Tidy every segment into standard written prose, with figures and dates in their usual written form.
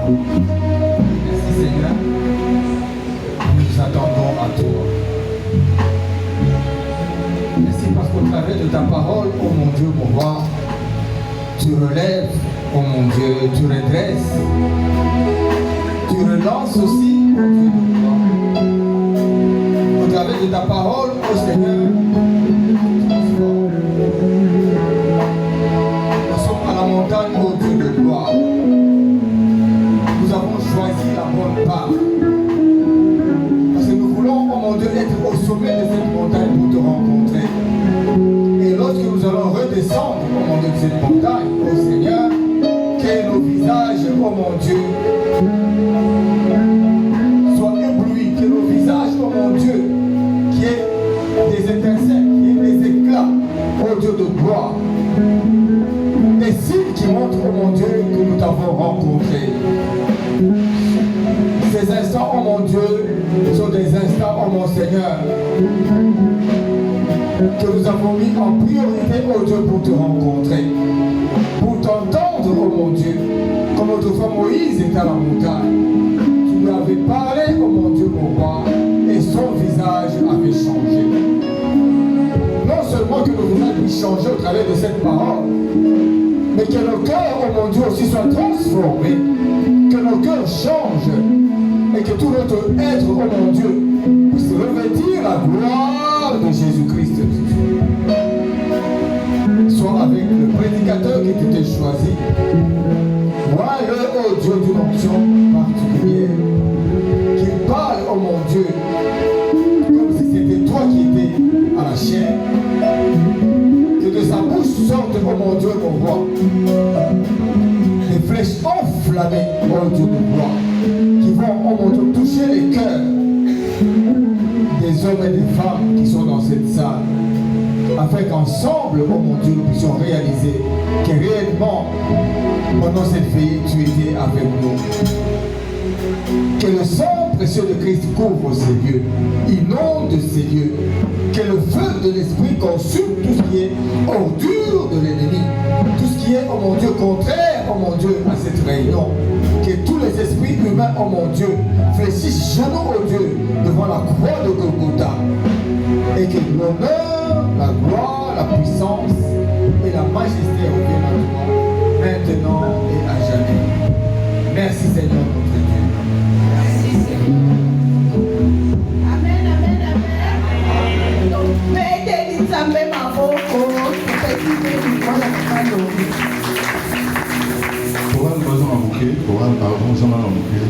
Merci Seigneur. Nous nous attendons à toi. Merci parce qu'au travers de ta parole, oh mon Dieu, mon roi, tu relèves, oh mon Dieu, tu redresses. Tu relances aussi, mon Dieu de gloire. Au travers de ta parole, oh Seigneur, tu transformes. Nous sommes à la montagne, oh Dieu de gloire. Nous avons choisi la bonne part. Parce que nous voulons, oh mon Dieu, être au sommet de cette montagne pour te rencontrer. Et lorsque nous allons redescendre, oh mon Dieu, de cette montagne, oh Seigneur, que nos visages, oh mon Dieu, soient éblouis, que nos visages, oh mon Dieu, qui est des étincelles, qui est des éclats, oh Dieu de gloire, des signes qui montrent, oh mon Dieu, que nous t'avons rencontré. Ces instants, oh mon Dieu, sont des instants, oh mon Seigneur, que nous avons mis en priorité, oh Dieu, pour te rencontrer, pour t'entendre, oh mon Dieu, comme autrefois Moïse était à la montagne. Tu lui avais parlé, oh mon Dieu, mon roi, et son visage avait changé. Non seulement que nos visages puissent changer au travers de cette parole, mais que nos cœurs, oh mon Dieu, aussi soient transformés, que nos cœurs changent, et que tout notre être, oh mon Dieu, puisse revêtir la gloire de Jésus-Christ. Soit avec le prédicateur qui t'était choisi, moi, oh Dieu, d'une onction particulière, qu'il parle, oh mon Dieu, comme si c'était toi qui étais à la chair, que de sa bouche sortent, oh mon Dieu, mon roi, des flèches enflammées, oh Dieu de gloire, qui vont, oh mon Dieu, toucher les cœurs des hommes et des femmes qui sont dans cette salle, afin qu'ensemble, oh mon Dieu, nous puissions réaliser que réellement, pendant cette veillée, tu étais avec nous. Que le sang précieux de Christ couvre ces lieux, inonde ces lieux, que le feu de l'Esprit consume tout ce qui est ordure de l'ennemi, tout ce qui est, oh mon Dieu, contraire, oh mon Dieu, à cette réunion. Que tous les esprits humains, oh mon Dieu, fléchissent genoux, oh Dieu, devant la croix de Golgotha. Et que l'honneur, la gloire, la puissance et la majesté reviennent à toi, maintenant et à jamais. Merci Seigneur notre Dieu. Merci Seigneur. Amen, amen, amen. Mettez les amis ma voix, pour un besoin à bouquet, pour un besoin à bouquet,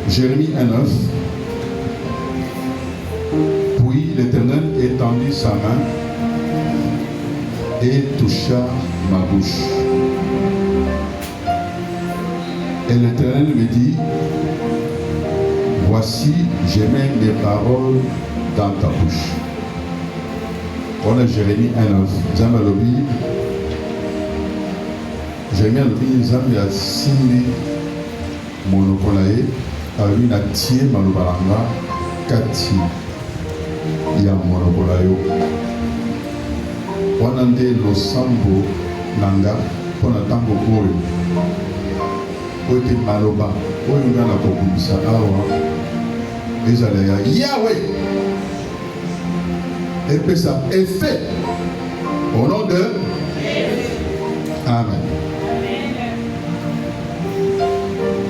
Jérémie 1:9. Puis l'Éternel étendit sa main et toucha ma bouche. Et l'Éternel me dit, voici, je mets mes paroles dans ta bouche. On a Jérémie 1:9. Zamba lobi. Jérémie lobi Zamba a simbi monokolae alobi na tie malobalanga kati ya monokolayo. Wana nde losambo nanga pona tango oyo. Oyo te maloba oyo nga na kobimisa awa ezala ya Yahweh. Et puis ça est fait au nom de Amen.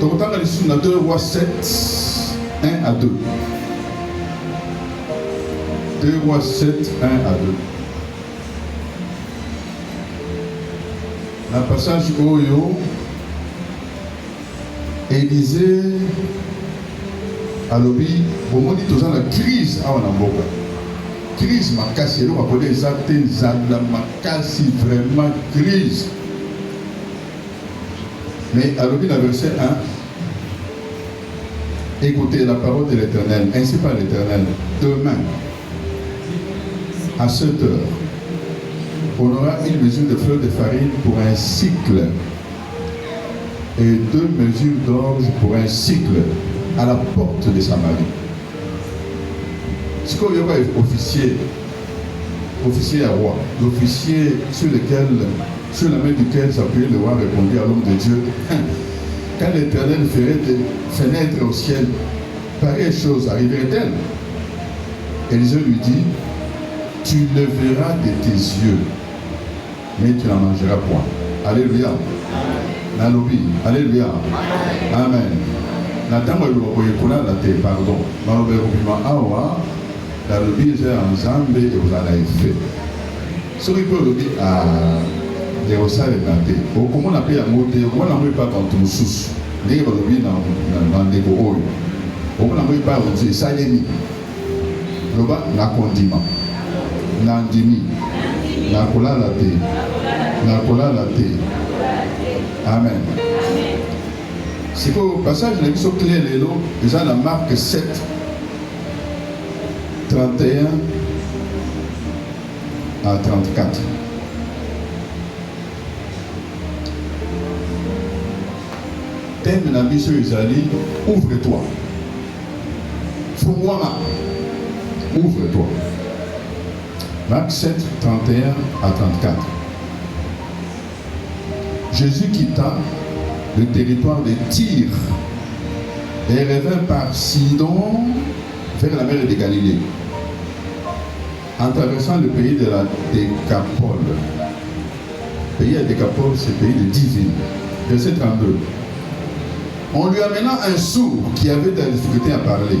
Donc on a ici 2 Rois 7, 1 à 2. 2 Rois 7, 1 à 2. La passage Oyo, Élisée, Alobi, au moment où la crise à Wanamboka. Crise makasi, on va appeler ça la makasi, vraiment crise. Mais à l'objet du verset 1, écoutez la parole de l'Éternel, ainsi par l'Éternel, demain, à 7 heures, on aura une mesure de fleur de farine pour un cycle et 2 mesures d'orge pour un cycle à la porte de Samarie. Ce qu'il y aura officier à roi, l'officier sur la main duquel s'appuyait le roi répondit à l'homme de Dieu, quand l'Éternel ferait des fenêtres au ciel, pareille chose arriverait-elle? Élisée lui dit, tu le verras de tes yeux, mais tu n'en mangeras point. Alléluia. Nalobi. Alléluia. Amen. Natama yolokoyekuna la te pardon. Malobe rubima awa. La lobby est en Zambé et vous en avez fait. Ce qui peut lobby à des ressarts et plantés. Comment on appelle un mot de on n'a pas quand on sous. Les lobby dans des gros. On n'a pas dit ça y est mis. Loba na condiment. Nandimi. Na kola la te. Na kola la te. Amen. C'est que le passage de l'émission clair les lots, déjà la marque 7. 31 à 34. Thème de la mission Isali, ouvre-toi. Fous-moi, ouvre-toi. Marc 7, 31 à 34. Jésus quitta le territoire de Tyr et revint par Sidon vers la mer de Galilée, en traversant le pays de la Décapole. Le pays de Décapole, c'est le pays de 10 villes. Verset 32. On lui amena un sourd qui avait de la difficulté à parler,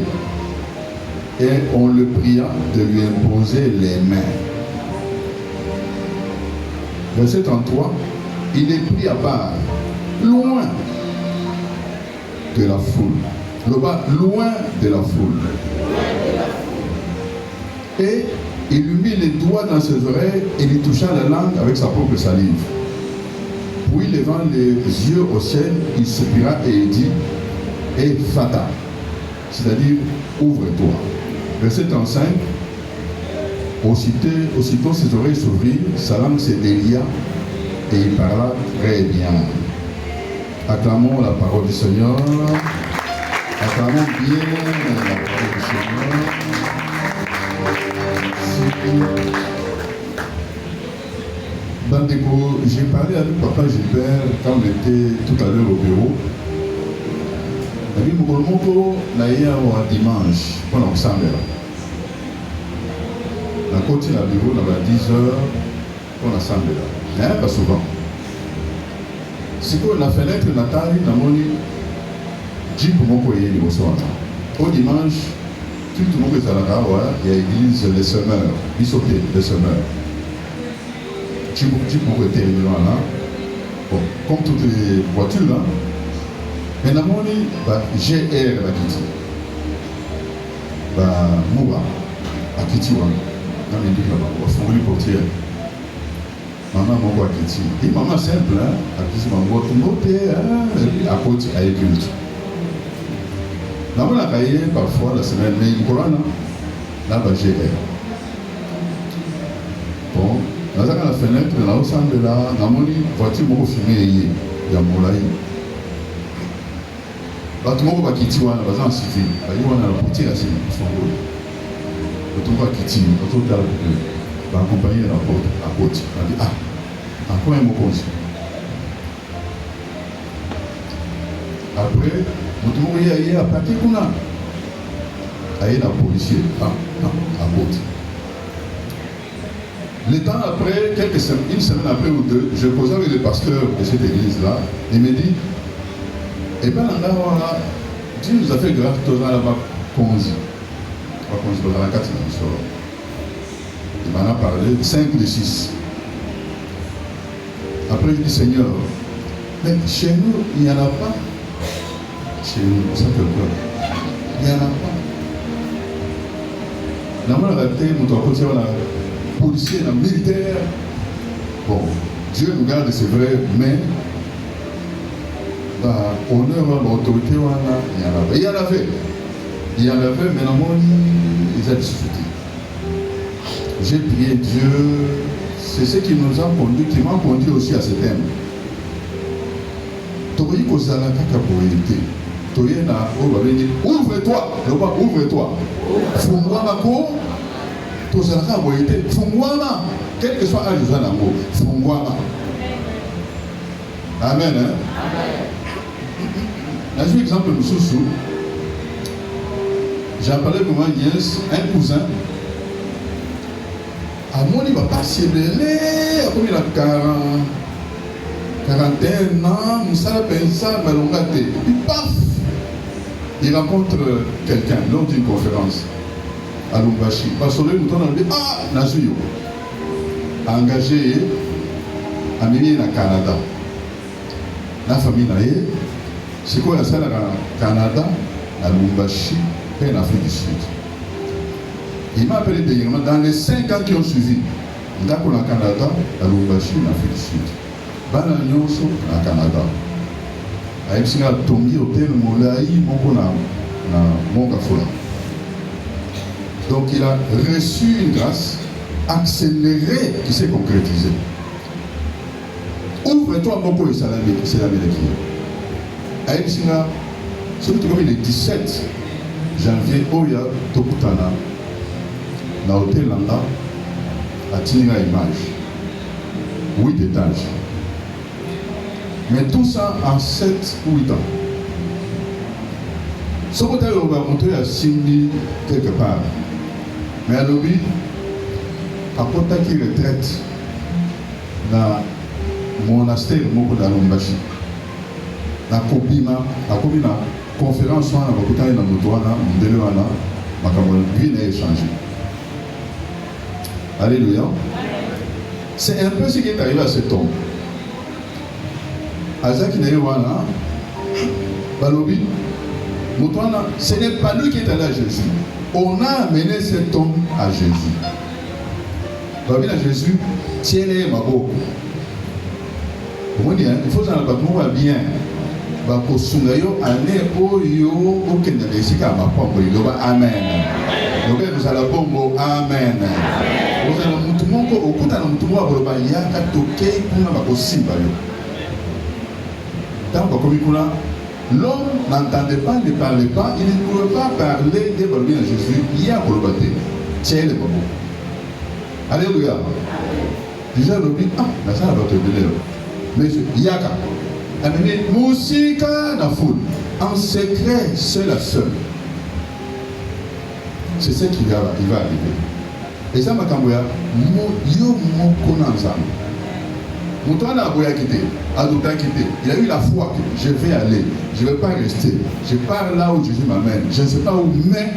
et on le pria de lui imposer les mains. Verset 33. Il est pris à part, loin de la foule. Loin de la foule. Et il lui mit les doigts dans ses oreilles et lui toucha la langue avec sa propre salive. Puis levant les yeux au ciel, il soupira et il dit, Ephata, c'est-à-dire ouvre-toi. Verset 35. Aussitôt ses oreilles s'ouvrirent, sa langue se délia et il parla très bien. Acclamons la parole du Seigneur. Acclamons bien la parole du Seigneur. Bandeko, j'ai parlé avec Papa Gilbert quand on était tout à l'heure au bureau. Et puis, Mokolomoko, naïa ou dimanche, on a ensemble là. La côte à bureau, on a 10 heures, on a ensemble là. Mais pas souvent. C'est que la fenêtre natale, on a moni, Jeep Moko et les Bossouana. Au dimanche, tout le monde est à la Rawa, il y a l'église Les Semeurs, ils sont les Semeurs. Jeep Moko était là. Bon, comme toutes les voitures là. Mais la moni, GR la dit. Moura, à Kitiwa. Non, mais il dit là-bas, on va les portières. Maman m'a dit Kiti. Et maman simple, hein, à qui c'est maman, tout le monde est à côté à l'éculte. Là, on a caillé parfois la semaine, mais il y a là-bas, j'ai bon, dans la fenêtre, là, au centre de la voiture, m'a filmé, il y a Moulaï. Tout le monde va quitter, on va en civil. Il y a la portière, c'est son rôle. Tout le monde va quitter, tout le monde va accompagner la porte à côté. On dit, ah, encore un mot comme ça. Après, tout le monde est à partir de là. Il y a un policier, à côté. Le temps après, une semaine après ou deux, je posais avec le pasteur de cette église-là. Il me dit, et bien là, Dieu nous a fait grâce à toi là-bas, Konzi. Dans la 4 il m'en a parlé, 5 de 6. Après, je dis, Seigneur, mais chez nous, il n'y en a pas. Chez nous, ça fait peur. Il n'y en a pas. Là, on a raté, on a policier, on a militaire. Bon, Dieu nous garde, c'est vrai, mais honneur, l'autorité, il y en avait. Il y en avait, mais normalement, ils ont discuté. J'ai prié Dieu, c'est ce qui nous a conduit, qui m'a conduit aussi à ce thème. Toyi kozala kaka boyete. Toye na ouvre-toi, ouvre-toi. Fungwama ko, tozala kaka boyete. Fungwama, quel que soit l'âge de l'ango, fungwama. Amen. Amen. Là, je exemple de Soussou. J'ai parlé de moi, Yes, un cousin. À mon il va pas s'ébélé, comme il a 41 ans, Moussa Pensa, Malongate. Et puis paf, il rencontre quelqu'un lors d'une conférence à Lumbashi. Parce que nous on dit, Nazuyo, engagé à mener au Canada. La famille naïe, c'est quoi la salle au Canada, à Lumbashi, et en Afrique du Sud. Il m'a appelé dernièrement dans les 5 ans qui ont suivi. D'accord, au Canada, à Lumbashi, en Afrique du Sud. Bana nyonso au Canada. A Epsinga Tongi, Hôtel Moulaï, na Mongafula. Donc il a reçu une grâce accélérée qui s'est concrétisée. Ouvre-toi, mon pot et salamé, c'est la mélodie. A Epsinga, celui qui est le 17 janvier, Oya Tokutana. Dans l'hôtel Landa, à Tinga Image, 8 étages. Mais tout ça en 7 ou 8 ans. Ce côté, on va monter à Simbi quelque part. Mais à l'objet, à côté qui retraite dans le monastère de Lumbashi, dans Kobima, à conférence, on a beaucoup de temps, on a échangé. Alléluia. C'est un peu ce qui est arrivé à cet homme. Azak Naïwana, Balobi, Moutouana, ce n'est pas lui qui est allé à Jésus. On a amené cet homme à Jésus. Balobi à Jésus, tiens-les ma beau. Il faut que ça va bien. Bakosungayo, ane oyo, aucun de ces cas, ma pompe, il va Amen. Donc vous allez bombo, Amen. Vous allez mutumongo, au coup d'un mutumo, vous allez yaka toke, kuna bakosimba yo. Tant que l'homme n'entendait pas, ne parlait pas, il ne pouvait pas parler des brebis à Jésus. Il y a pour le battre. Tiens les babous. Alléluia. Déjà, le dit, la salle va te donner. Mais Yaka. Amener musique dans la foule. En secret, seul à seul. C'est ce qui va arriver. Et ça, ma camboya, yo moko ensemble. Moutouana a quitté, Adouta quitté. Il a eu la foi que je vais aller, je ne vais pas rester. Je pars là où Jésus m'amène. Je ne sais pas où, mais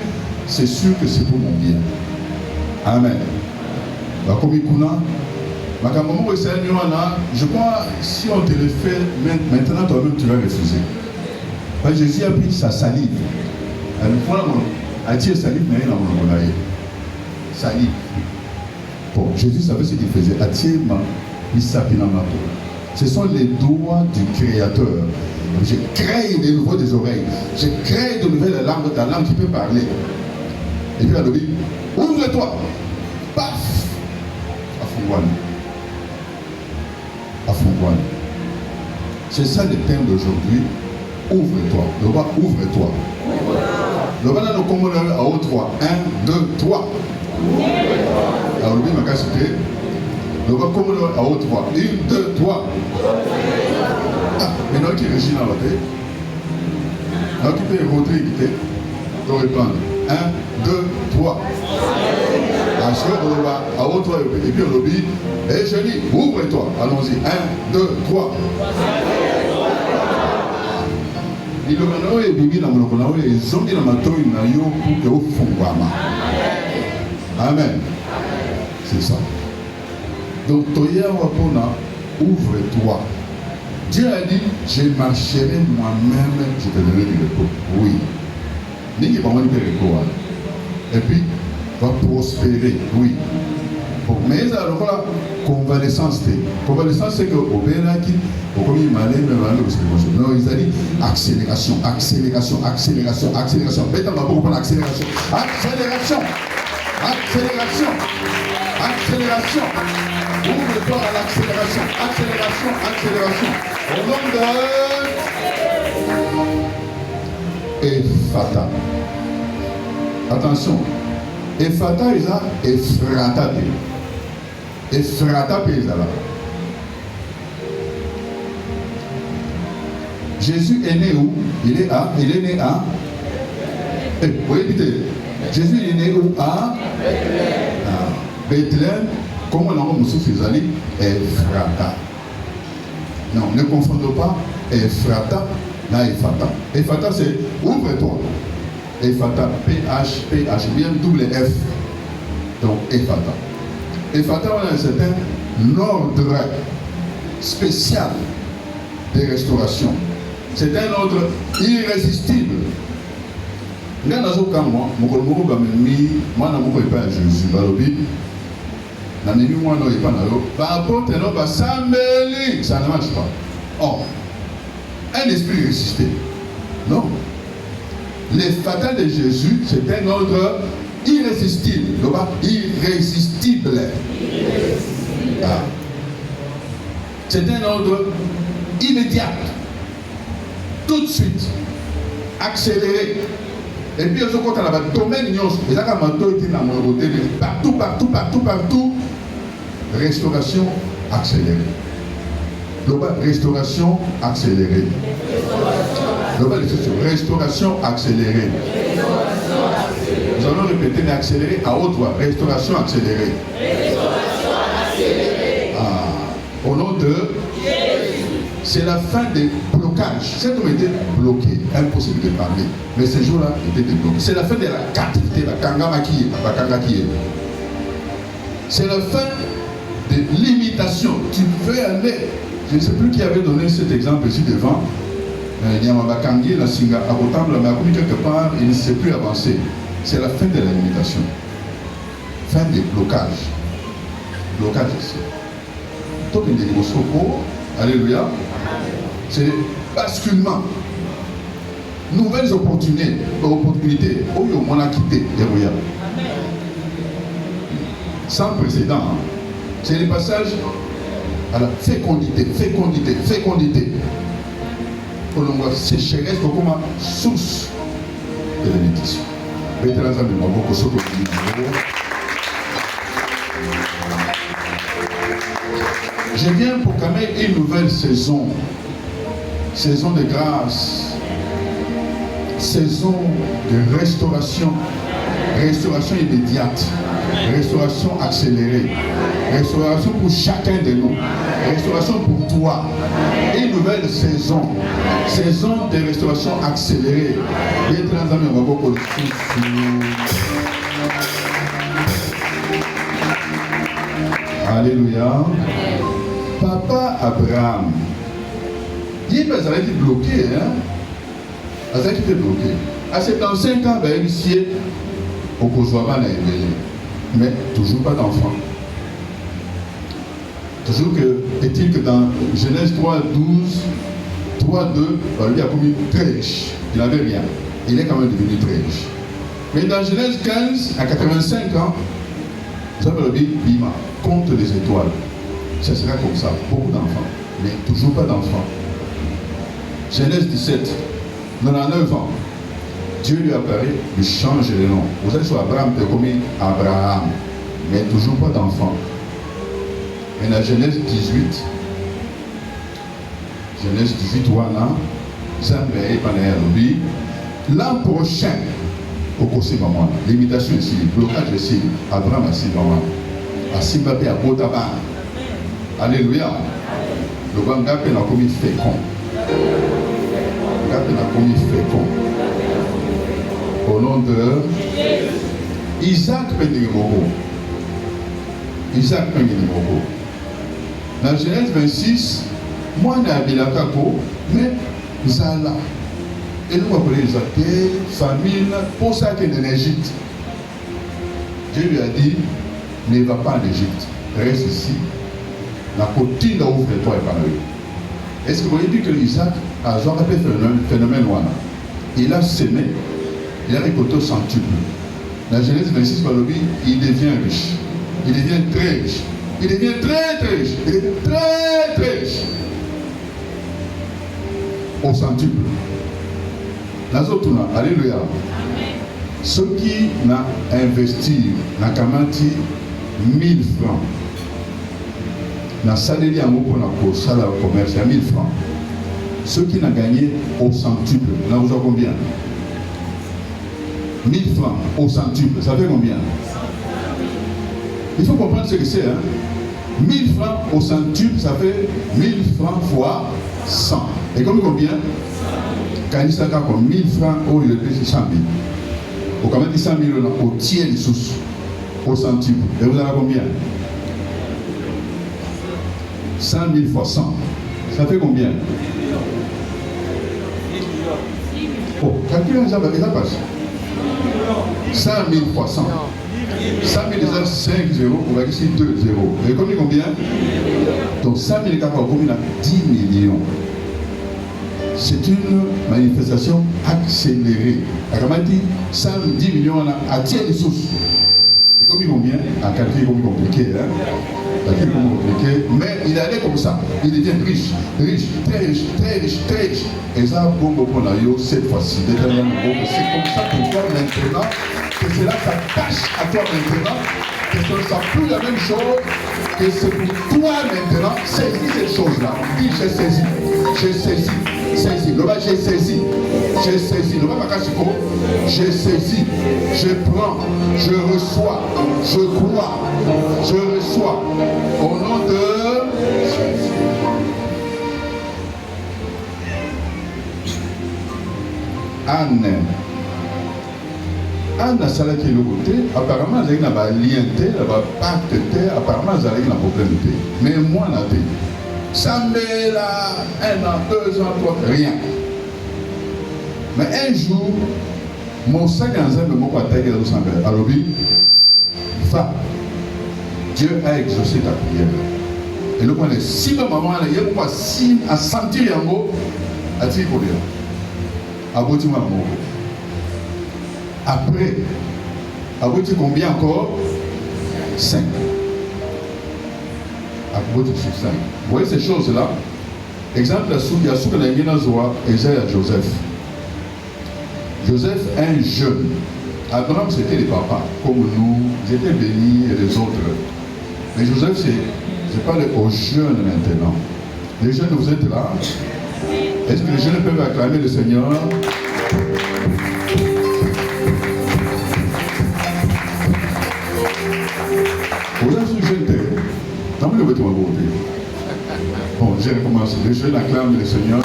c'est sûr que c'est pour mon bien. Amen. Je crois si on te le fait, maintenant toi-même tu vas refuser. Parce que Jésus a pris sa salive. sali. Bon, Jésus savait ce qu'il faisait. Atiema, Isapinamato. Ce sont les doigts du Créateur. Je crée de nouveau des oreilles. Je crée de nouvelles langues, ta langue qui peut parler. Et puis, elle dit, ouvre-toi. Paf. Afungwane. Afungwane. C'est ça le thème d'aujourd'hui. Ouvre-toi. Le roi, ouvre-toi. Le roi, nous commençons à haut 3. 1, 2, 3. Alors, le roi, c'était. Le roi, commençons à haut 3. 1, 2, 3. Ah, mais non, qui régit dans la tête. Non, qui peut rentrer, qui peut. Pour répondre. 1, 2, 3. À haut 3. Et puis, on dit, et je dis, ouvre-toi. Allons-y. 1, 2, 3. Il y a des bébés dans le monde, ils ont mis dans ma toile pour que vous Amen. C'est ça. Donc, Toya Wapona, ouvre-toi. Dieu a dit, je marcherai moi-même, je te donnerai du repos. Oui. N'est-ce pas moi du repos? Et puis, va prospérer. Oui. Bon, mais ça, alors, convalescence. Convalescence, c'est que au Bénaki, au commis malin, non, ils ont dit accélération, accélération, accélération, accélération. Maintenant, on va prendre accélération. Accélération, accélération, accélération. Ouvre-toi à l'accélération, accélération, accélération. Au nom de Ephata. Attention, Ephata, il a Ephrata. Ephrata, il a là. Jésus est né où? Il est né à. Vous voyez, Jésus est né où? À Bethléem. Comme on a dit, Moussou Fizali, Ephrata. Non, ne confondons pas Ephrata et Ephata. Ephata, c'est ouvre-toi. Ephata, P-H, bien double F. Donc, Ephata. Ephata, on a un certain ordre spécial de restauration. C'est un ordre irrésistible. Moi, je ne sais pas Jésus. Ça ne marche pas. Or, un esprit irrésistible. Non. Les fatales de Jésus, c'est un ordre irrésistible. Irrésistible. Ah. C'est un ordre immédiat. Tout de suite. Accéléré. Et puis, je crois qu'on a un domaine, partout, partout, partout, partout. Restauration accélérée. Restauration accélérée. Restauration accélérée. Nous allons répéter, mais accélérée à haute voix. Restauration accélérée. Ah. Au nom de Jésus. C'est la fin des blocages. Cet homme était bloqué, impossible de parler. Mais ce jour-là, il était débloqué. C'est la fin de la captivité, la kangamaki, la kangaki. C'est la fin de l'imitation. Tu veux aller. Je ne sais plus qui avait donné cet exemple ici devant. Nyamabakangi, la Singa, à Rotam, mais à quelque part, il ne sait plus avancer. C'est la fin de la limitation. Fin des blocages. Blocage ici. Donc, il dit alléluia. C'est le basculement. Nouvelles opportunités. Oh, on a quitté. Alléluia. Sans précédent. Hein. C'est le passage à la fécondité, fécondité, fécondité. Pour le voir sécheresse comme source de la bénédiction. Je viens pour quand même une nouvelle saison. Saison de grâce. Saison de restauration. Restauration immédiate. Restauration accélérée. Restauration pour chacun de nous. Restauration pour toi. Une nouvelle saison. Saison de restauration accélérée. Alléluia. Papa Abraham. Il est bloqué. Il était bloqué. À 75 ans, il est ici. Au Kosovo, il est mais toujours pas d'enfant. Toujours que, est-il que dans Genèse 3, 12, 3, 2, il a commis très riche. Il n'avait rien. Il est quand même devenu très riche. Mais dans Genèse 15, à 85 ans, ça veut dire, Bima, compte les étoiles. Ça sera comme ça, beaucoup d'enfants, mais toujours pas d'enfants. Genèse 17, 99 ans, Dieu lui apparaît, lui change le nom. Vous êtes sur Abraham, tu as commis Abraham, mais toujours pas d'enfants. Et dans Genèse 18, Wana, Zambé, Panayarobi, l'an prochain, au conseil maman, l'imitation ici, le blocage ici, Abraham assis maman, assis Mbappé à Botaba. Alléluia. Le Bangapé n'a commis fécond. Le Bangapé n'a commis fécond. Au nom de Isaac Penigimoko. Isaac Penigimoko. Dans Genèse 26, moi je suis Bilakako, mais Zala. Et nous appelons Isaac, famine, pour ça qu'il est en Égypte. Dieu lui a dit, ne va pas en Égypte, reste ici. La côté là ouvre toi et par eux. Est-ce que vous voyez dit que Isaac a fait un phénomène voilà. Il a semé, il a récolté au centuple. La Genèse 26, il devient riche. Il devient très riche. Il devient très riche. Il devient très riche. Au centuple. La Zotuna, alléluia. Ceux qui n'ont investi, n'ont kamati 1000 francs. Na salaire en pour la salaire commerce à 1000 francs. Ceux qui n'ont gagné au centuple, là vous avez combien? 1000 francs au centuple, ça fait combien? Il faut comprendre ce que c'est. Hein? 1000 francs au centuple, ça fait 1000 francs fois 100. Et combien? Quand il s'agit comme 1000 francs, au lieu de 100 000. Au quand même 100 000 au tiers de sous au centuple. Et vous avez combien? 100 000 fois 100, ça fait combien? Oh, calculez ça passe. 100 000 fois 100. 100 000 déjà 5 zéros, on va ici 2 zéros. Et combien? Donc 100 000 capable combien? 10 millions. C'est une manifestation accélérée. Alors, on dit 110 millions à tiers de sources. Et combien? À calculer comme compliqué. Hein? Mais il allait comme ça, il devient riche, riche, très riche, très riche, très riche. Et ça, bon, cette fois-ci, c'est comme ça pour toi maintenant, que cela s'attache à toi maintenant, que ce ne soit plus la même chose, que c'est pour toi maintenant, saisis cette chose-là. Dis, j'ai saisi, le bas, j'ai saisi, le bas, j'ai saisi, je prends, je reçois, je crois, je reçois, au nom de Jésus. Anne a salé qui est le côté, apparemment, elle n'a pas lien, elle n'a pas pacte, apparemment, elle n'a pas problème. Mais moi, elle a dit, ça met là, 1 an, 2 ans, 3 ans, rien. Mais un jour, mon sac en zèbre, mon pataille, il a dit, alors, va, Dieu a exaucé ta prière. Et le point est, si ma maman, il y a pas si à sentir un mot, à dire pour dire, à bout de moi, après, à bout de combien encore? 5. À bout de 5. Vous voyez ces choses-là? Exemple, il y a ce que l'on a Zoa, Esaïe à Joseph. Joseph, un jeune. Abraham, c'était les papas, comme nous, ils étaient bénis et les autres. Mais Joseph, je parle aux jeunes maintenant. Les jeunes, vous êtes là. Est-ce que les jeunes peuvent acclamer le Seigneur? Vous êtes sous jeune terre. Tant mieux, vous êtes bon, j'ai recommencé. Les jeunes acclament le Seigneur.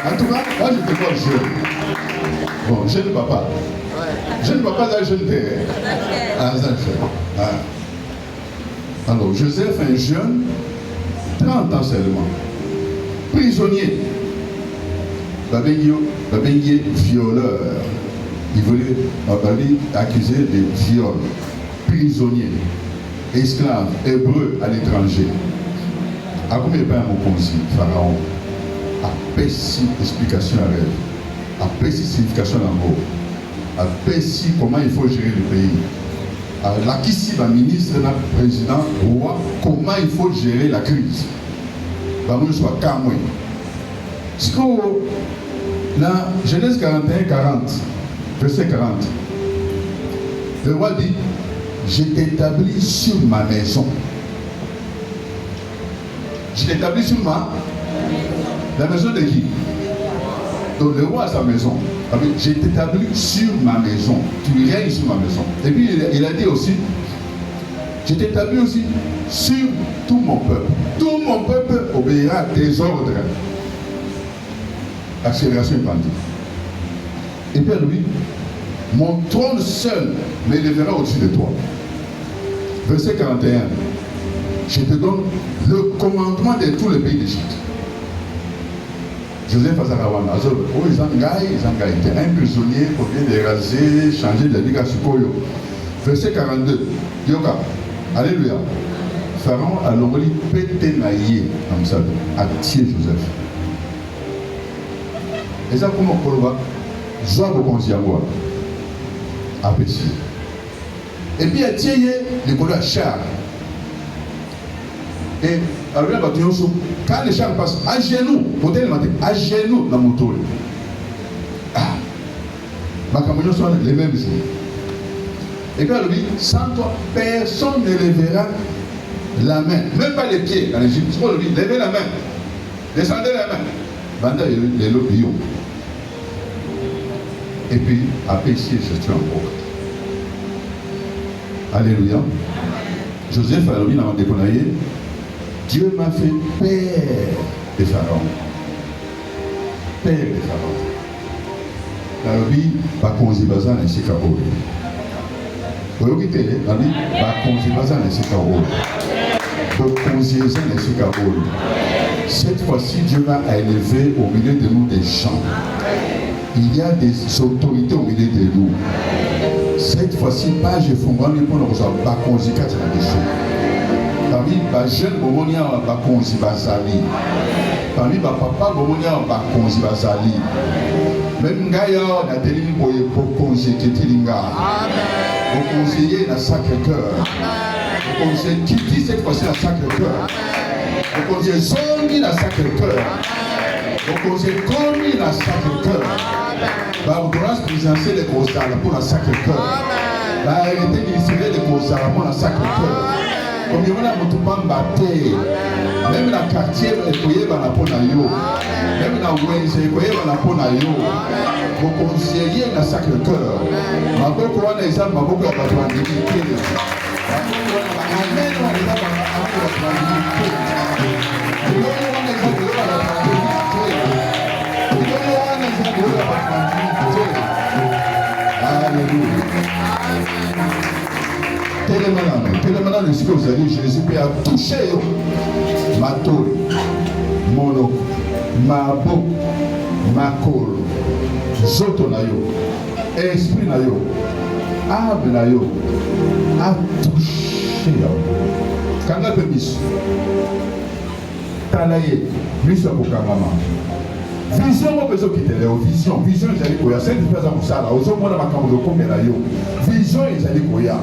En tout cas, moi je te vois jeune. Bon, jeune papa. Jeune papa, c'est un jeune terre. Ah, c'est un jeune. Ah. Alors, Joseph, un jeune, 30 ans seulement, prisonnier. Babengi violeur. Il voulait accuser de viol. Prisonnier, esclave, hébreu à l'étranger. À combien de temps mon conseil, Pharaon a péci explication à rêve, a péci signification à l'amour, a péci comment il faut gérer le pays. La Kissi, le ministre, le président, roi, comment il faut gérer la crise. Nous soit calme. Parce que la Genèse 41-40, verset 40, le roi dit, je t'établis sur ma maison. Je t'établis sur la maison de qui? Donc le roi a sa maison. Je t'établis sur ma maison. Tu règnes sur ma maison. Et puis il a dit aussi, je t'établis aussi sur tout mon peuple. Tout mon peuple obéira à tes ordres. Accélération étendue. Et puis lui, mon trône seul m'élèvera au-dessus de toi. Verset 41. Je te donne le commandement de tous les pays d'Égypte. Joseph Azarawana, ils ont un prisonnier pour bien raser, changer de ligue à Sukoyo. Verset 42. Yoga. Alléluia. Pharaon a l'ongoli pété naïe comme ça, à tier Joseph. Et ça, comment on va Joie au Konziawa. Apprécié. Et puis, à tier, les colons à char. Et alors, quand les chars passent à genoux, à genoux dans mon tour. Ah, ma caméra sont les mêmes jours. Et puis, lui, sans toi, personne ne lèvera la main, même pas les pieds dans l'Égypte. Levez la main, descendez la main. Banda les lobbyons. Et puis, apprécier, je suis encore. Alléluia. Joseph a dit dans le déconaillé, Dieu m'a fait père de Pharaon. Père de Pharaon. La vie va conzibaza na sika oyo. Oyo kitele, la vie va conzibaza na sika oyo. Pour conzibaza na sika oyo. Cette fois-ci, Dieu va élever au milieu de nous des gens. Il y a des autorités au milieu de nous. Cette fois-ci, pas je fonde pour nous avoir conzibaza na des choses. Parmi les jeunes, il y a des bazali. Parmi les papas, il y a des bazali. Même Gaïa, il y a des lignes pour conseiller pour conseiller dans Sacré-Cœur. Pour conseiller Kitty cette fois-ci dans Sacré-Cœur. Pour conseiller Zongi dans Sacré-Cœur. Pour conseiller Komi dans Sacré-Cœur. L'ordonnance présidentielle de Kosala pour la Sacré-Cœur. La réalité ministérielle de Kosala pour la Sacré-Cœur. Comme il y a un batté, même dans le quartier, il y a un Ponayo, même dans le Wenze, il y a un Ponayo, pour conseiller dans Sacré-Cœur. Ma beaucoup de gens, ma beaucoup de gens, Télémanant, ce que vous avez dit, Jésus peut toucher Mato, Mono, Mabo, Makol, Zoto Nayo, Esprit Nayo, Âme Nayo, a touché. Quand on a permis, Talaye, Miso Pokamama. Vision, on peut quitter vision, vision, ils allaient courir. C'est une personne pour ça, là, aux hommes, on a ma caméra, vision, ils allaient courir.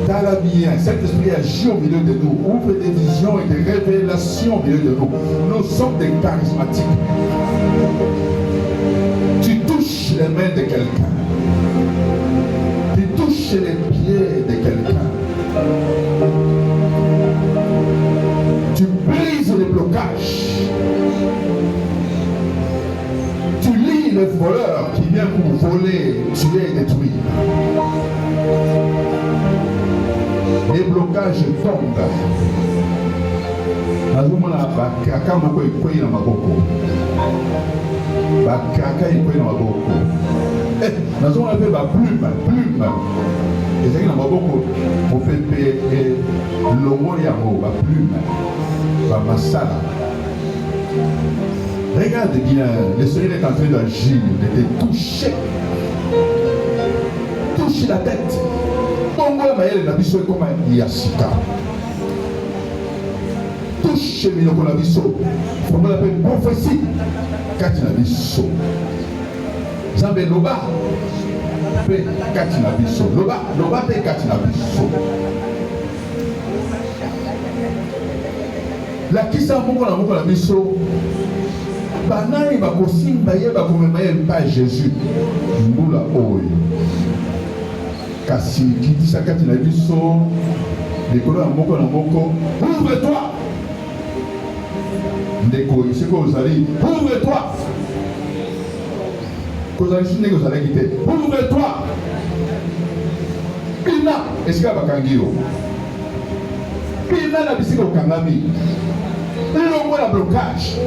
Dans la vie, cet esprit agit au milieu de nous, ouvre des visions et des révélations au milieu de nous. Nous sommes des charismatiques. Tu touches les mains de quelqu'un, tu touches les pieds de quelqu'un, tu brises les blocages, tu lis les voleurs qui viennent pour voler, tuer et détruire. Les blocages tombent. Nazomona bakaka moko ekwei na maboko. Bakaka ekwei na maboko. Nazomona pe ba plume. Ezali na maboko mopepe longo yango ba plume. Ba masala. Regarde bien, le Seigneur est en train d'agir, de te toucher. Touche la tête. Bongo Maël n'a biso comme un yasika. Touche minoko na biso. On l'appelle prophétie. Kati na biso. Zambe loba. Pe kati na biso. Loba pe kati na biso. La kisa moko na biso. Banani bakosimba ye bakomema ye pa Jésus. Mbula oyo. Kasi kitisa kati na biso likolo ya moko na moko, ouvre-toi. Ndeko iseko ozali, ouvre-toi. Kozali ndeko ozali kite, ouvre-toi. Bina esika bakangi yo. Bina na bisika okangami. Longo na blocage.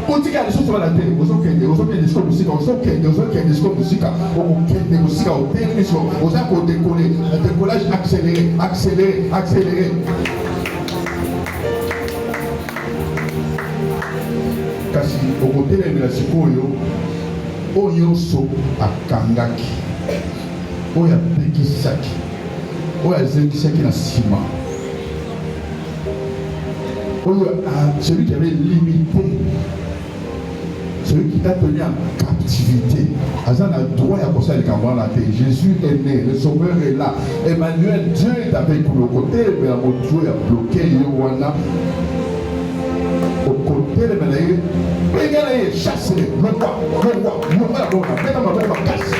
Otika lisusu wana te, ozokende siko musika, ozokende siko musika, okende musika, oteli siko, oza kodekole, décollage accéléré. Kasi okotelemela sikoyo, oyo so akangaki, oyo apekisaki, oyo azengisaki na nsima. Celui qui avait limité, celui qui t'a tenu en captivité, Azan a droit à penser à la terre. Jésus est né, le Sauveur est là. Emmanuel, Dieu est avec nous. Au côté, mais mon Dieu a bloqué Yowana. Au côté, le ménager, regardez, chassez-les, le roi, maintenant ma main casse.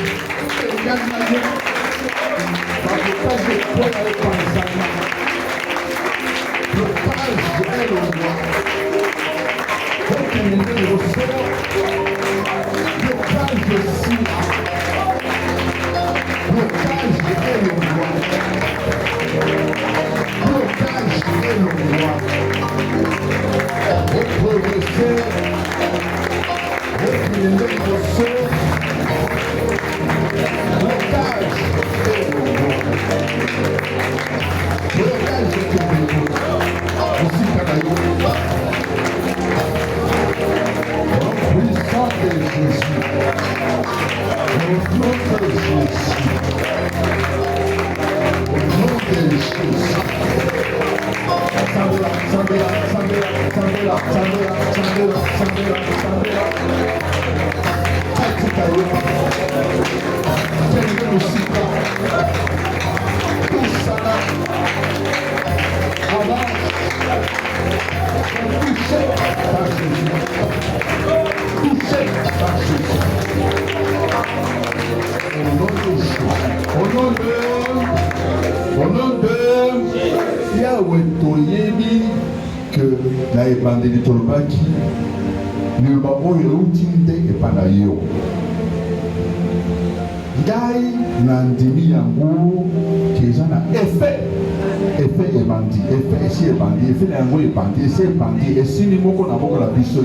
Et si nous avons la puissance,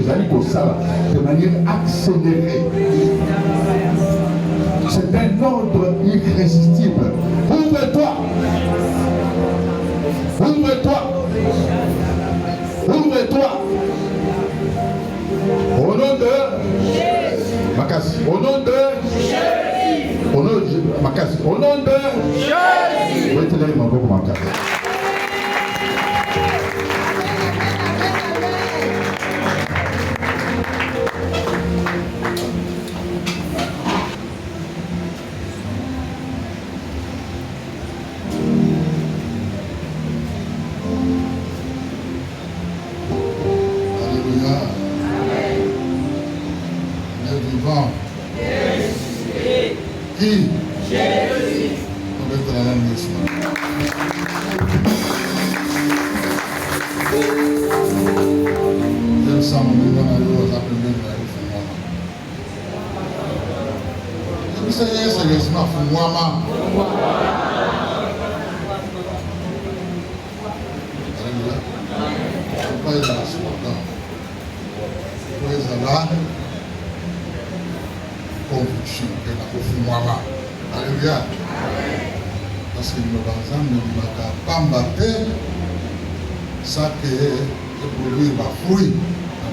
de manière accélérée. C'est un ordre irrésistible. Ouvre-toi. Ouvre-toi. Ouvre-toi. Au nom de Jésus. Makassi. Au nom de Jésus. Au nom de Makassi. Au nom de Jésus. Oui, tu l'as dit, Makassi.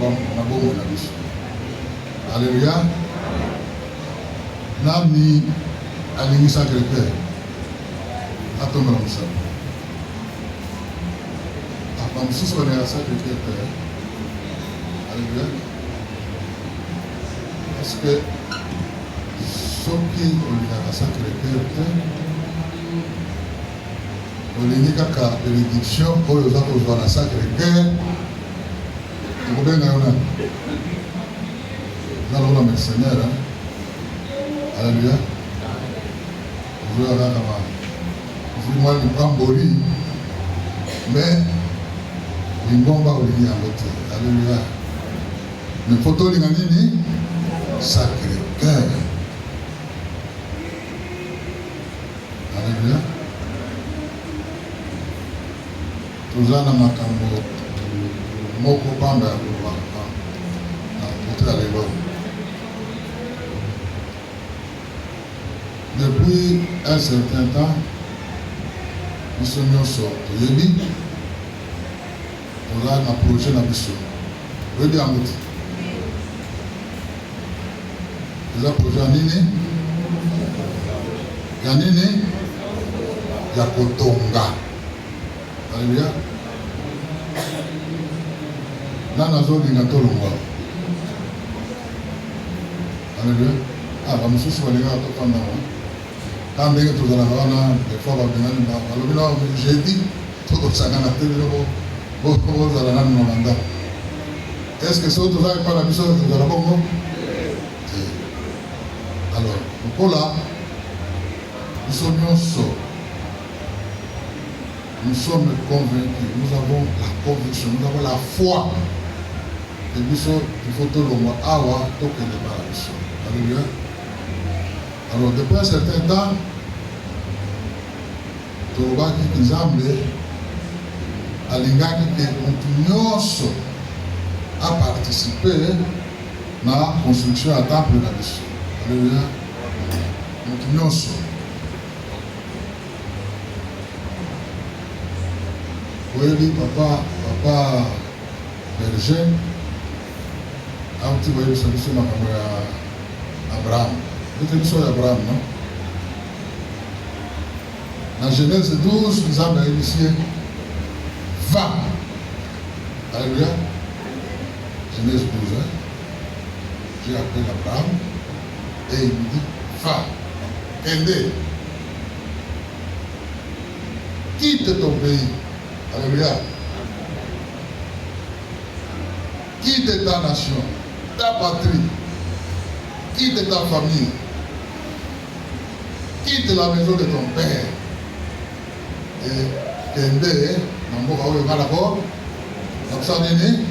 bombe na biso. Alléluia. Nani alingi Sacré-Cœur atombola mosala. Bamosusu balingaka Sacré-Cœur te. Alléluia. Parce que soki olingaka Sacré-Cœur te, olingi kaka bénédiction oyo oza kozwa na Sacré-Cœur, okobenga yo nani? Oza lokola mercenaire. Alléluia. Je vais avoir moi le bamboli, mais il ne va pas oublier en beauté. Alléluia. Mais photo de Nini, Sacré-Cœur. Alléluia. Tous les ans, makambo moko pamba ya côté de depuis un certain temps, nous sommes sortis. On a un projet dans le mission. Vous voyez, il y a un projet à Nini. Il y a Nini. Il y a Kotonga. Alléluia. Là, nous avons dit que Alléluia. Ah, nous sommes allés à Tokanda. Quand on est tous à la Havana, des fois, on a j'ai dit, tout ça, on a télé, est-ce que c'est autre chose que la mission de la Congo? Alors, pour là, nous sommes convaincus, nous avons la conviction, nous avons la foi. Et nous sommes, il faut tout le monde avoir tout que les mission. Alléluia. Alors, depuis un certain temps, tout le monde qui nous a alingaki ke mutu nyonso a participé à la construction du temple de biso. Alléluia. Mutu nyonso. Oui, papa Berger a un petit peu de solution à Abraham. Vous êtes sur Abraham, non? Dans Genèse 12, nous avons initié 20. Alléluia. Genèse 12. J'ai appelé Abraham et il me dit, va, aidez. Quitte ton pays. Alléluia. Quitte ta nation, ta patrie. Quitte ta famille. Quitte la maison de ton père. Et aidez. Namboka oyo kala ko nakisa nini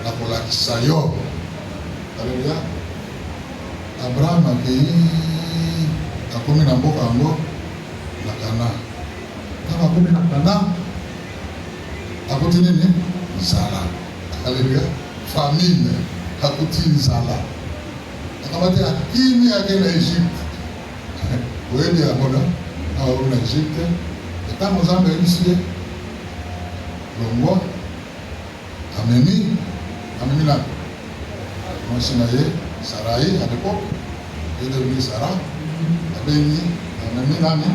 nakolakisa yo. Alléluia. Abraham akomi na mboka yango na Kana. Kama akomi na Kana akoti nini? Nzala. Alléluia. Famine akoti nzala. Akamati akimi ake na Egypte. Oyebi abona awo na Egypte. Ntango Nzambe ayebisi longwa amemi na mwasi na ye Sarai à l'époque est devenu Sarah amemi nani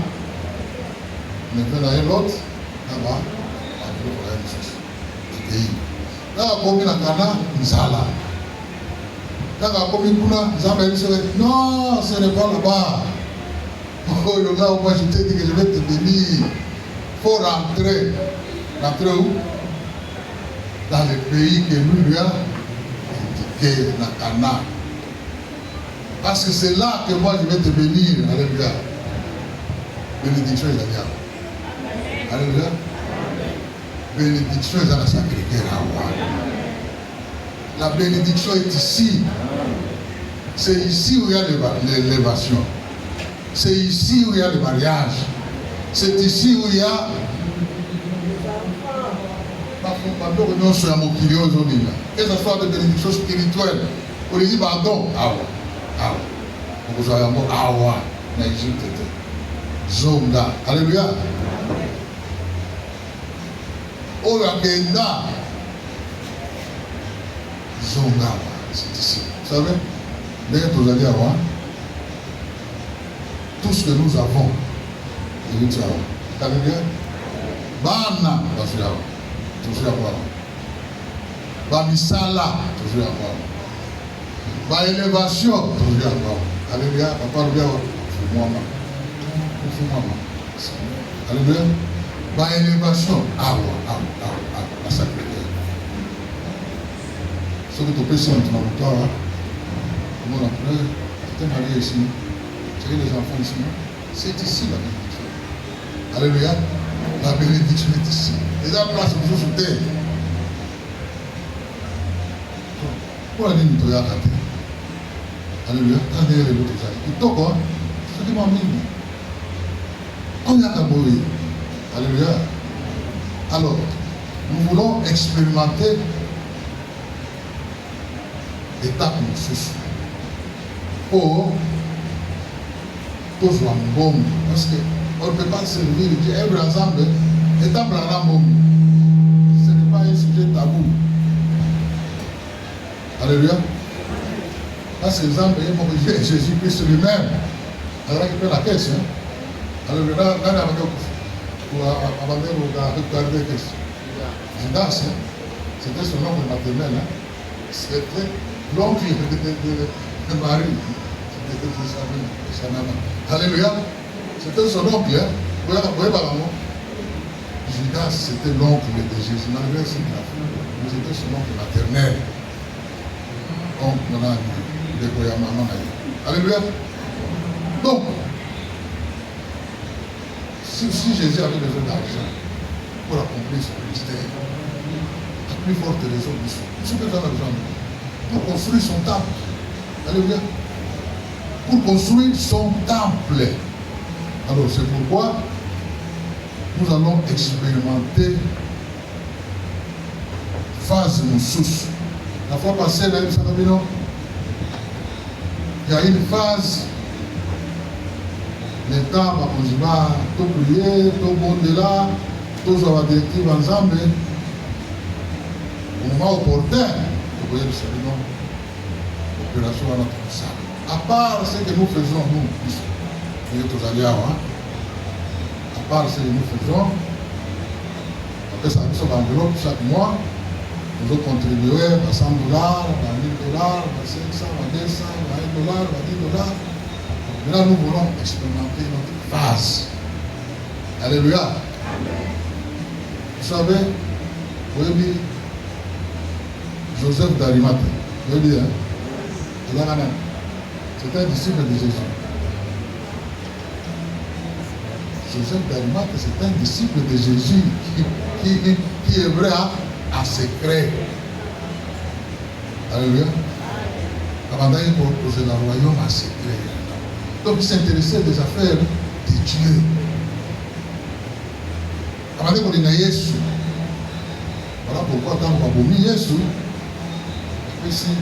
neve na ye Lot naba abiloko ya lisusu ekei kaka akomi na Kana nzala kaka akomi kuna Nzambe ayebisi non ce n'est pas là-bas. Oh là où moi je t'ai dit que je vais te bénir. Faut rentrer. Rentrer où? Dans le pays que lui a indiqué, la Cana. Parce que c'est là que moi je vais te bénir. Alléluia. Bénédiction est là. Alléluia. Bénédiction est dans la Sacré-Cœur. La bénédiction est ici. C'est ici où il y a l'élévation. C'est ici où il y a le mariage. C'est ici où il y a que ce soit des bénédictions spirituelles. On dit pardon. Zonga. Alléluia. Oyakenda. Zongawa, c'est ici. Vous savez, dès que vous allez avoir, tout ce que nous avons, et nous avons. Alléluia. Bana, toujours avoir. Toujours avoir. Bamisala, toujours avoir. Ba élévation, toujours avoir. Alléluia. Papa, bien, moi-même. Alléluia. Ba élévation, la sacrée. Ce que tu peux sentir dans le temps, comment on a c'était marié ici, tu as les enfants ici, c'est ici la bénédiction. Alléluia. La bénédiction est ici. Les gens placent toujours sur terre. Pour la ligne de la terre. Alléluia. Quand il y a les autres, il toque, c'est ce qui m'a mis. On y a qu'à mourir. Alléluia. Alors, nous voulons expérimenter étape sous. Pour tous les bons. Parce qu'on ne peut pas servir Dieu. Every ensemble, étape la bombe. Ce n'est pas un sujet tabou. Alléluia. Parce que exemple, Jésus-Christ lui-même, il a récupéré la caisse. Alléluia. Là, pour abandonner ou garder la caisse. Judas, c'était son nom maternel. C'était l'oncle de Marie. Alléluia. C'était son oncle. Vous voyez par là. Judas, c'était l'oncle de Jésus. Malgré ce qu'il a fait, mais c'était son oncle maternel. Donc, on a dit, alléluia. Donc, si Jésus avait besoin d'argent pour accomplir son ministère, la plus forte raison du son, ce que dans l'argent, pour construire son temple. Alléluia. Pour construire son temple. Alors, c'est pourquoi nous allons expérimenter phase de source. La fois passée, là, il y a une phase, le temps, on va tout prier, tout le monde est là, tous avoir des directives ensemble. Au moment opportun, vous voyez le nom, l'opération à notre ça. À part ce que nous faisons, nous, ici, tous alliés, à part ce que nous faisons, après ça, nous sommes en enveloppe chaque mois. Nous avons contribué à 100 $, à 1000 $, à 500, à 200, à 1 $, à 10 $. Maintenant, nous voulons expérimenter notre phase. Alléluia. Vous savez, vous voyez bien, Joseph d'Arimathée, vous voyez bien, c'était un disciple de Jésus. Joseph d'Arimathée, c'est un disciple de Jésus qui est vrai à secret. Alléluia. Avant il proposait le royaume à secret. Donc il s'intéressait des affaires de Dieu. Avant qu'on ait Jésus. Voilà pourquoi quand on a vomi Jésus, ici,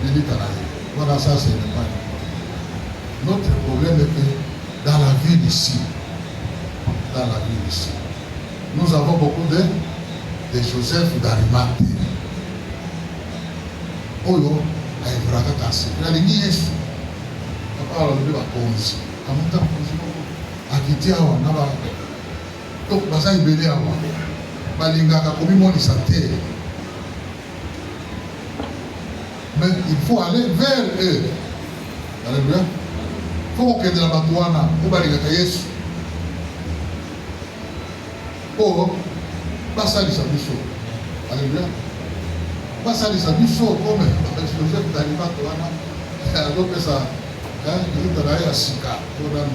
il dit voilà, ça c'est le mal. Notre problème est que dans la vie d'ici, nous avons beaucoup de Joseph d'Arimathée. Oyo, a évraka cassé. Il a dit Jésus. Papa a levé la cause. En même temps, a quitté à Wana. Donc, Basa est belé à Wana. Balinga a commis mon santé. Mais il faut aller vers eux. Alléluia. Il faut qu'on ait la batouana pour Balinga Yesu. Oh, Basa dit ça, Bissot. Alléluia. Basa dit ça, Bissot, comme Joseph d'Arimathée, alors que ça, il est allé à Sika, pour dans le monde.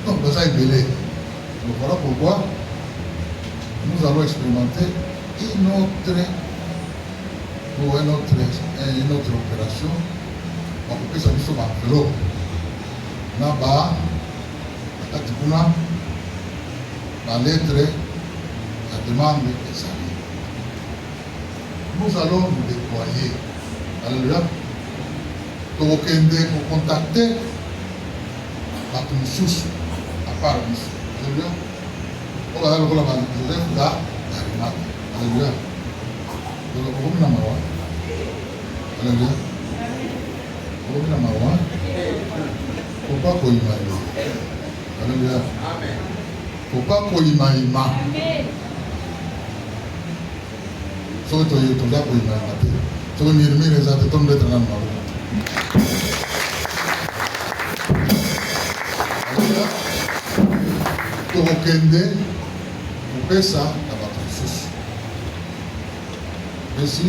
Donc, Basa est belé. Donc, voilà pourquoi nous allons expérimenter une autre opération. On peut faire ça sur l'enveloppe. Là-bas, la lettre, la demande des amis. Nous allons nous déployer. Alléluia. Donc, pour contacter la source à part nous. Alléluia. On va aller voir Joseph d'Arimathée. Alléluia. Donc, on va mawa. Alléluia. On va mawa. Faut pas qu'on imagine. Alléluia. Faut pas qu'on imagine. Soki toza koyimana te soki mirmire eza te tondeta nanu malumu tokokende kopesa na bato mosusu pesi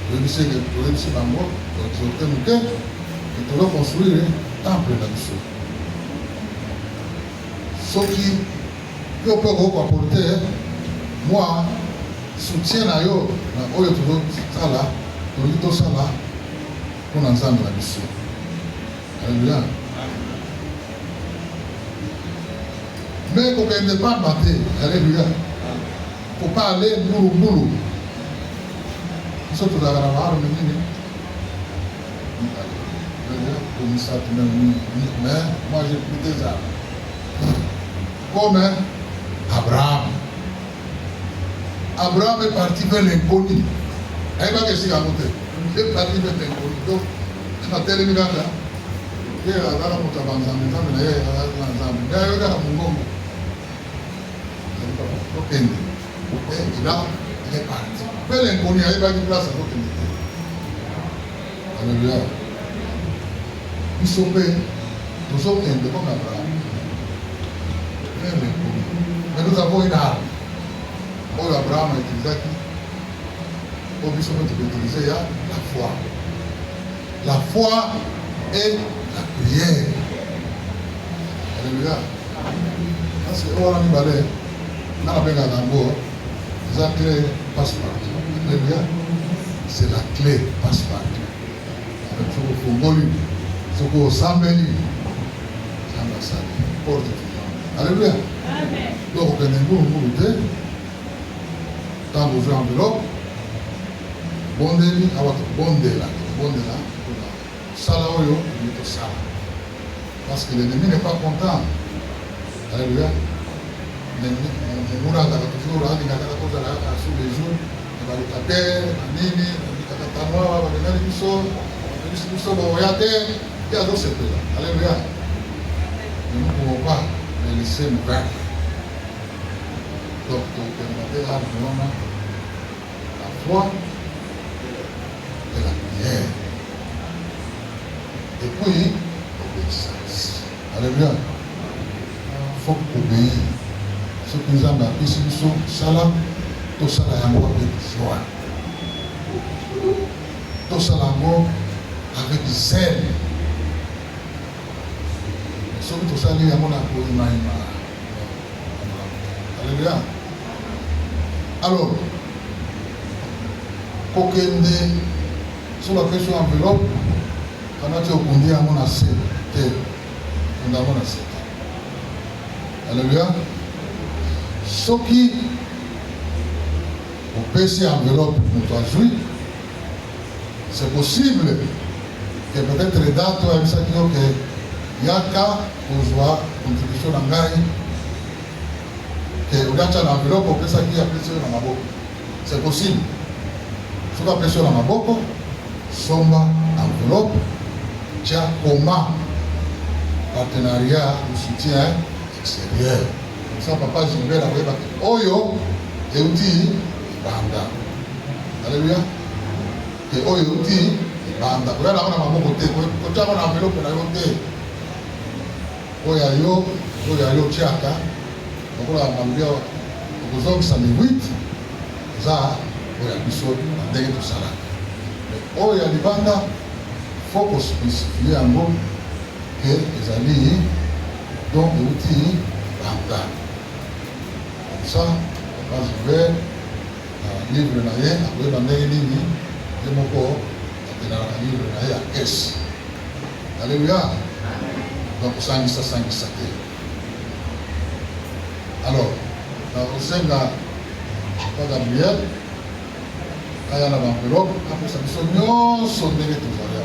toyebisi bango tote moke tozoconstruire temple na biso soki yo mpe okoaporte moi soutien na yo na oyo tozosala tolingi tosala mpona nzambe na biso. Alléluia. Mais kokende pamba te. Alléluia. Faut pas aller mbulu biso tozalaka na baaro minini komisatu mais moi j'ai pris des armes comme Abraham. Abraham est parti vers l'inconnu. Il va que c'est à côté. Il est parti vers l'inconnu. Donc, je m'appelle les gars là. Il y a la montagne en Zambie. Il y a la montagne. Ok. Et là, il est parti. Vers l'inconnu, il va qu'il place à côté. Alléluia. Nous sommes comme Abraham. Vers l'inconnu. Mais nous avons une arme. Oyo Abraham a utilisé au biso peut utiliser la foi. La foi et la prière. Alléluia. Parce que on a mis balai, on a bien gagné. La clé passe partout. Alléluia. C'est la clé passe partout. Avec ce qu'on fait, ce qu'on s'embellit, ça porte tout. Alléluia. Donc on a une dans vos enveloppes, bondeli, bondela, salaoyo, sala. Parce que l'ennemi n'est pas content. Alléluia. L'ennemi, on a toujours là, il a sous les jours, il va le taper, il va il y a d'autres secteurs. Alléluia. Nous ne pouvons pas les laisser nous vaincre. Donc, la foi et la prière. Et puis, l'obéissance. Alléluia. Il faut obéir. Ce que nous avons appris, c'est que salam, tout ça avec joie. Tout ça avec zèle. Ce que tout ça, il y a mon Alléluia. Alors, kokende sur la question enveloppe, quand tu as conduit à mon assiette, alléluia. Ce qui au PC enveloppe nous a joué, c'est possible que peut-être les dates ont ça qui ont que yaka pour jouer contribution en gagne. C'est possible. Si vous avez dans ma boque, somba enveloppe, tiens, comment partenariat ou soutien extérieur. Ça, papa Gilbert a dit Oyo, et outil, banda. Alléluia. Et Oyo, outil, banda. Vous avez ma boque, quand tu as une enveloppe, on a côté. Oyo, tiaka. Donc, on a okuzongisa miwiti za oyo biso ndenge tosala oyo ya libanda faut kospecifie yango ke ezali donc euti banda comme ça quand je vais livre na ye akoyeba ndenge nini ye moko akenaka livre na ye ya kese. Alléluia. Donc osangisa te. Alors osenga pas Gabriel aya na enveloppe apesa biso nyonso ndenge tozali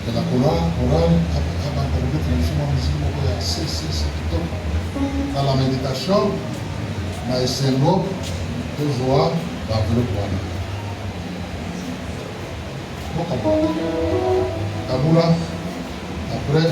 de la chorale Dans la méditation, mais c'est bon de voir l'enveloppe. Vous comprenez? Kaboula, après,